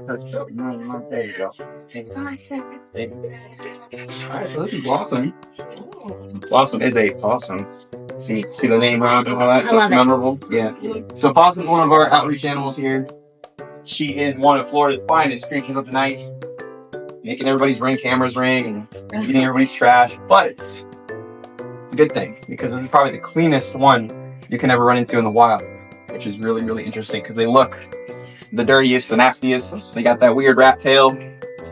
There you go. Alright, so this is Blossom. Blossom is a possum. See the name around and all that? I So love it's it. memorable. Yeah. So Possum's one of our outreach animals here. She is one of Florida's finest creatures of the night, making everybody's Ring cameras ring and eating everybody's trash. But it's a good thing because this is probably the cleanest one you can ever run into in the wild, which is really, really interesting because they look the dirtiest, the nastiest. They got that weird rat tail.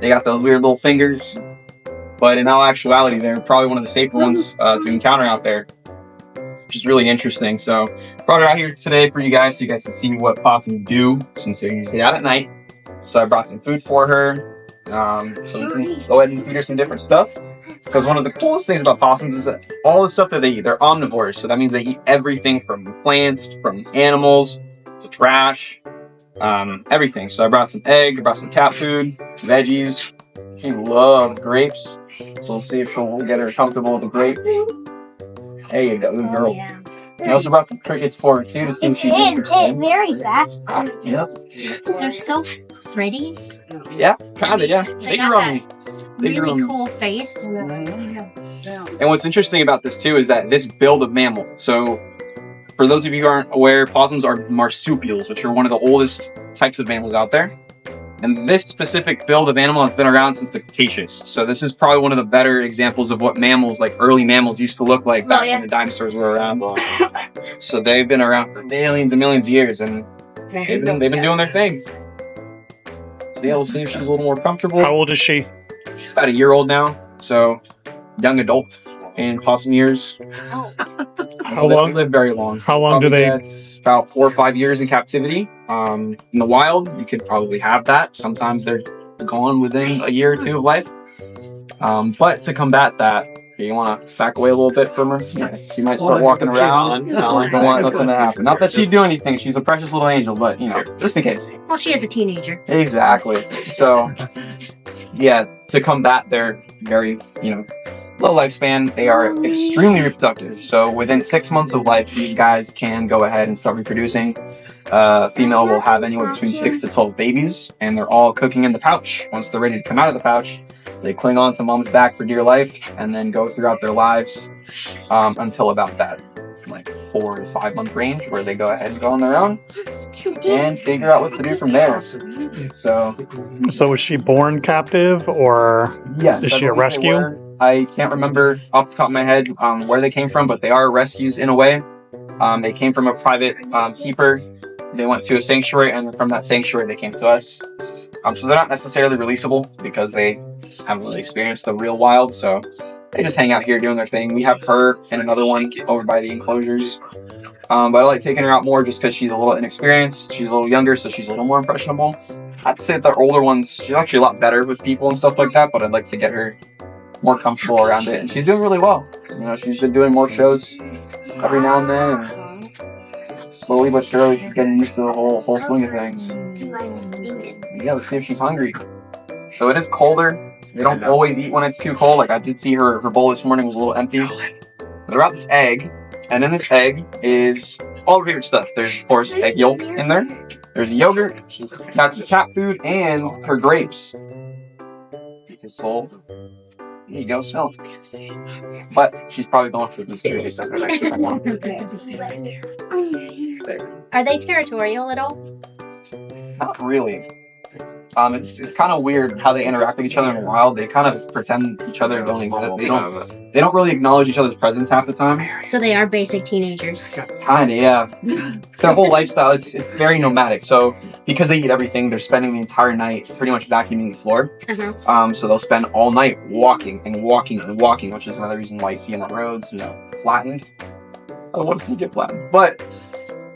They got those weird little fingers. But in all actuality, they're probably one of the safer ones to encounter out there, which is really interesting. So brought her out here today for you guys so you guys can see what possums do since they stay out at night. So I brought some food for her. So we can go ahead and feed her some different stuff. Because one of the coolest things about possums is that all the stuff that they eat, they're omnivores. So that means they eat everything from plants, from animals, to trash, everything. So I brought some egg, I brought some cat food, veggies. She loves grapes. So we'll see if she'll get her comfortable with the grape. There you go, good girl. Yeah. I also brought some crickets for her too to see if she's interested. Very fast. Yep. They're so pretty. Yeah, kinda, yeah. They They grew on me. They grew Really on me. cool face. And what's interesting about this too is that this build of mammal. So for those of you who aren't aware, possums are marsupials, which are one of the oldest types of mammals out there. And this specific build of animal has been around since the Cretaceous. So this is probably one of the better examples of what mammals, like early mammals, used to look like back when the dinosaurs were around. So they've been around for millions and millions of years, and they've been doing their thing. So yeah, we'll see if she's a little more comfortable. How old is she? She's about a year old now, so young adult in possum years. How They long? don't live very long. How long do Probably they? It's about 4 or 5 years in captivity. In the wild, you could probably have that. Sometimes they're gone within a year or two of life. But to combat that, you want to back away a little bit from her. Yeah, she might start walking around. I don't want nothing to happen. Not that she'd do anything. She's a precious little angel, but just in case. Well, she is a teenager. Exactly. So, yeah, to combat their very, low lifespan, they are extremely reproductive. So within 6 months of life, these guys can go ahead and start reproducing. Female will have anywhere between 6 to 12 babies, and they're all cooking in the pouch. Once they're ready to come out of the pouch, they cling on to mom's back for dear life, and then go throughout their lives until about that 4 to 5 month range, where they go ahead and go on their own and figure out what to do from there. So was she born captive, or yes, is I she a believe they rescue? were. I can't remember off the top of my head where they came from, but they are rescues in a way. They came from a private keeper. They went to a sanctuary, and from that sanctuary, they came to us. So they're not necessarily releasable because they haven't really experienced the real wild. So they just hang out here doing their thing. We have her and another one over by the enclosures. But I like taking her out more just because she's a little inexperienced. She's a little younger, so she's a little more impressionable. I'd say the older ones, she's actually a lot better with people and stuff like that, but I'd like to get her more comfortable around it. And she's doing really well. She's been doing more shows every now and then. And slowly but surely, she's getting used to the whole swing of things. Yeah, let's see if she's hungry. So it is colder. They don't always eat when it's too cold. Like I did see her bowl this morning was a little empty. But I brought this egg, and in this egg is all her favorite stuff. There's, of course, egg yolk in there. There's yogurt, that's cat food, and her grapes. So, there you go, smell. But she's probably going for this crazy stuff. Are they territorial at all? Not really. It's kind of weird how they interact with each other in the wild. They kind of pretend each other don't exist. They don't really acknowledge each other's presence half the time. So they are basic teenagers. Kinda, yeah. Their whole lifestyle, it's very nomadic. So because they eat everything, they're spending the entire night pretty much vacuuming the floor. So they'll spend all night walking and walking and walking, which is another reason why you see them on roads, flattened. I don't want to see it get flattened, but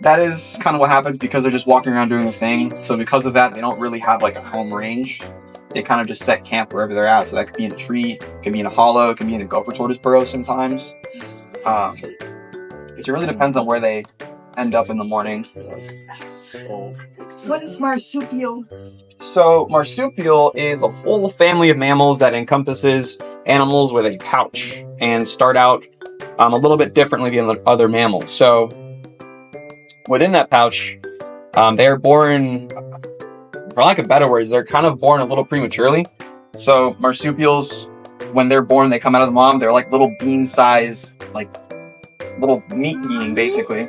that is kind of what happens because they're just walking around doing their thing. So because of that, they don't really have like a home range. They kind of just set camp wherever they're at. So that could be in a tree, it could be in a hollow, it could be in a gopher tortoise burrow sometimes. It really depends on where they end up in the morning. What is marsupial? So marsupial is a whole family of mammals that encompasses animals with a pouch and start out a little bit differently than other mammals. So within that pouch, they are born for lack of better words, they're kind of born a little prematurely. So marsupials, when they're born, they come out of the mom, they're like little bean-sized, like little meat bean, basically.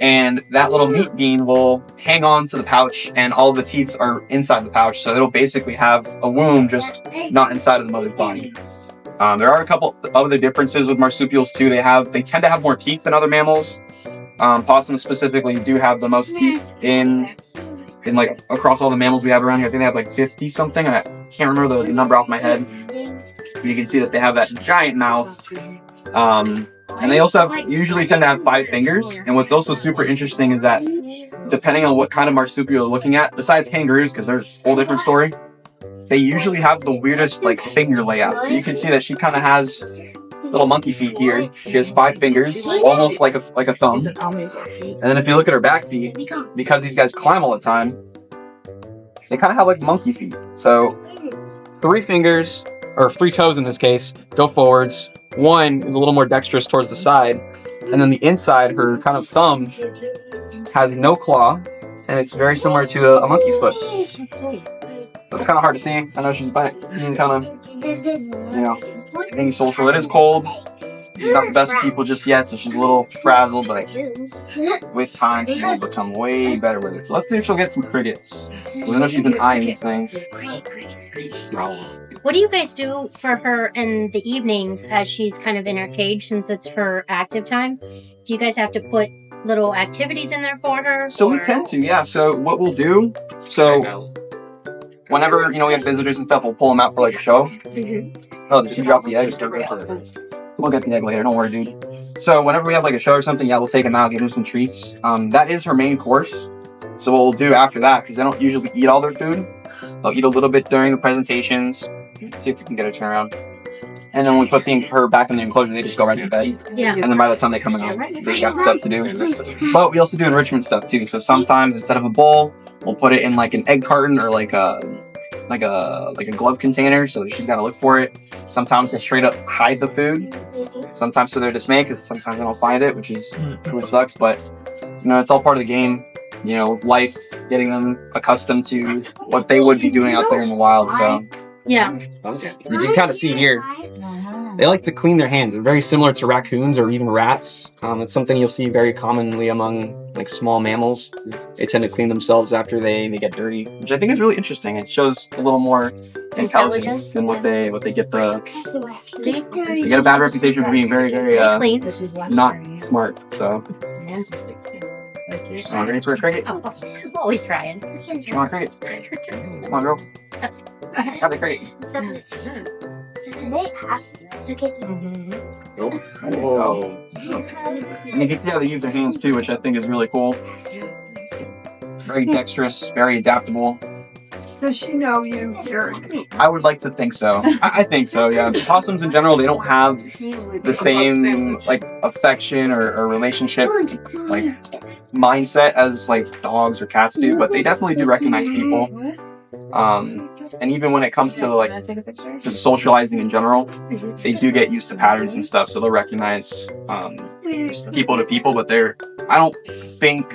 And that little meat bean will hang on to the pouch, and all of the teats are inside the pouch. So it'll basically have a womb, just not inside of the mother's body. There are a couple other differences with marsupials too. They tend to have more teeth than other mammals. Possums specifically do have the most teeth in like across all the mammals we have around here. I think they have like 50 something. I can't remember the number off my head. You can see that they have that giant mouth. And they also usually tend to have 5 fingers. And what's also super interesting is that depending on what kind of marsupial you're looking at, besides kangaroos, because they're a whole different story, they usually have the weirdest like finger layout. So you can see that she kind of has little monkey feet here. She has 5 fingers, almost like a thumb. And then if you look at her back feet, because these guys climb all the time, they kind of have like monkey feet. So 3 fingers, or 3 toes in this case, go forwards. 1 is a little more dexterous towards the side, and then the inside, her kind of thumb, has no claw, and it's very similar to a monkey's foot. So it's kind of hard to see. I know she's being kind of, being social. It is cold. She's not the best people just yet, so she's a little frazzled, but with time, she will become way better with it. So let's see if she'll get some crickets. I know she's been eyeing these things. What do you guys do for her in the evenings as she's kind of in her cage, since it's her active time? Do you guys have to put little activities in there for her? So we tend to, yeah. So what we'll do, whenever, we have visitors and stuff, we'll pull them out for like a show. Oh, did you drop the egg? We'll get the egg later, don't worry, dude. So whenever we have like a show or something, yeah, we'll take them out, give them some treats. That is her main course. So what we'll do after that, because they don't usually eat all their food, they'll eat a little bit during the presentations. Let's see if we can get her turned around. And then when we put her back in the enclosure, they just go right to bed. Yeah. And then by the time they come out, they got stuff to do. But we also do enrichment stuff too. So sometimes instead of a bowl, we'll put it in like an egg carton or like a glove container, so she's got to look for it. Sometimes we'll straight up hide the food. Sometimes to their dismay, because sometimes they don't find it, which sucks. But it's all part of the game. Of life, getting them accustomed to what they would be doing out there in the wild. So yeah, you can kind of see here. They like to clean their hands. They're very similar to raccoons or even rats. It's something you'll see very commonly among like small mammals. They tend to clean themselves after they get dirty, which I think is really interesting. It shows a little more intelligence than what they get they get a bad reputation for being very, very not smart. So ready for a cricket? I'm always trying. You want a cricket? Come on, girl. Have the cricket. Oh. And you can see how they use their hands too, which I think is really cool. Very dexterous, very adaptable. Does she know you, Gary? I would like to think so. I think so, yeah. Possums in general, they don't have the same like affection or relationship like mindset as like dogs or cats do, but they definitely do recognize people. And even when it comes to like just socializing in general, they do get used to patterns and stuff, so they'll recognize people to people. But I don't think,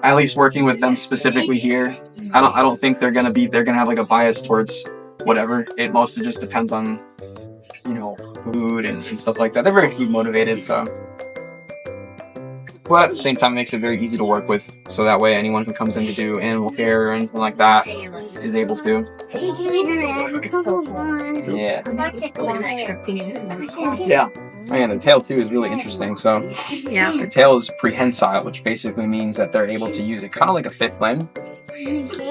at least working with them specifically here, I don't think they're gonna have like a bias towards whatever. It mostly just depends on food and stuff like that. They're very food motivated, so. But at the same time, it makes it very easy to work with, so that way anyone who comes in to do animal care or anything like that is able to. Yeah. Yeah. And the tail too is really interesting. So Yeah. the tail is prehensile, which basically means that they're able to use it kind of like a 5th limb.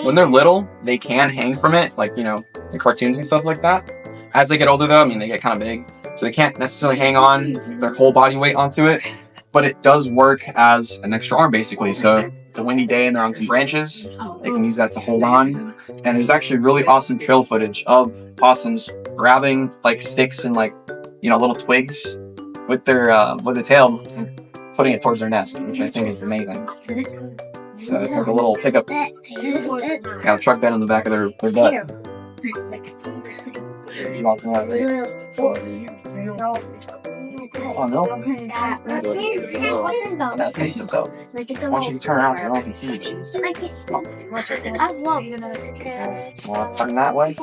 When they're little, they can hang from it, like the cartoons and stuff like that. As they get older, though, they get kind of big, so they can't necessarily hang on their whole body weight onto it. But it does work as an extra arm, basically. So it's a windy day and they're on some branches, they can use that to hold on. And there's actually really awesome trail footage of possums grabbing like sticks and like little twigs with their tail, putting it towards their nest, which I think is amazing. So it's like a little pickup, got a truck bed on the back of their butt. Oh no. That piece of goat. I want you to turn around so no one can see you. Well, turn that way.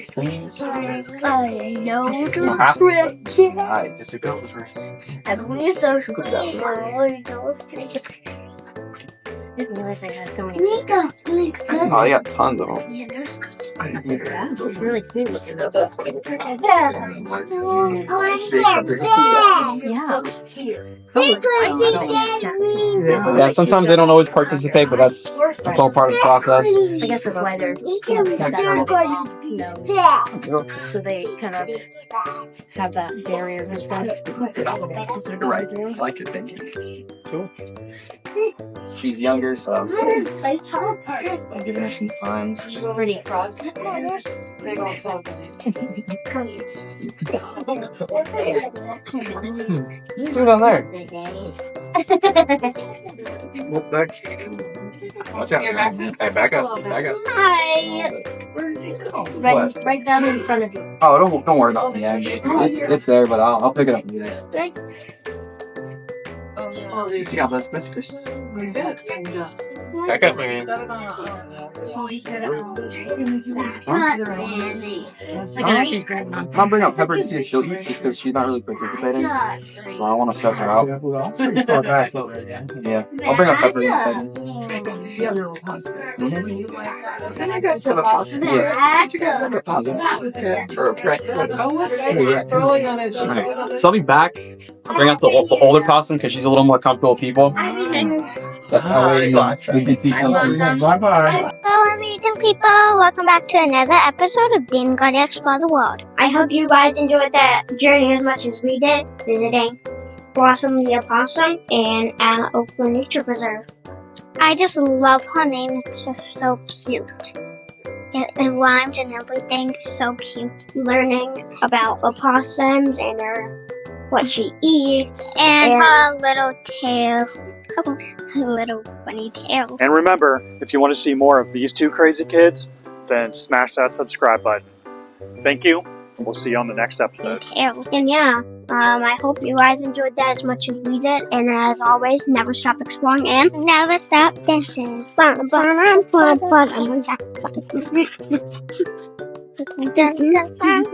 Please. I know Alright, it's a goat first. I didn't realize I had so many fish. Oh, they got tons of them. Yeah, they're disgusting. It's really cool. Yeah. Yeah, sometimes they don't always participate, but that's all part of the process. I guess that's why they're so they kind of have that barrier and stuff. You're right. I like it. Thank you. Cool. She's younger, so I'm giving her some time. She's pretty. Who's on there? What's that? Watch out. Hey, back up. Back up. Hi. What? Right down in front of you. Oh, don't worry about the egg. It's there, but I'll pick it up. You see all those whiskers? Back up, man. Look at her, she's grabbing on. I'll bring up Pepper to see if she'll eat because she's not really participating. So I don't want to stress her out. Yeah, I'll bring up Pepper in a second. Alright, so I'll be back. Bring out the older possum because she's a little more comfortable with people. That way we can see something. Bye-bye. Hello, amazing people. Welcome back to another episode of Dan Gotta Explore the World. I hope you guys enjoyed the journey as much as we did, visiting Blossom the Opossum and Oakland Nature Preserve. I just love her name. It's just so cute. It rhymes and everything. So cute. Learning about opossums and what she eats. And her little tail. Her little funny tail. And remember, if you want to see more of these two crazy kids, then smash that subscribe button. Thank you, and we'll see you on the next episode. And yeah, I hope you guys enjoyed that as much as we did. And as always, never stop exploring and never stop dancing. Dun, dun, dun, dun.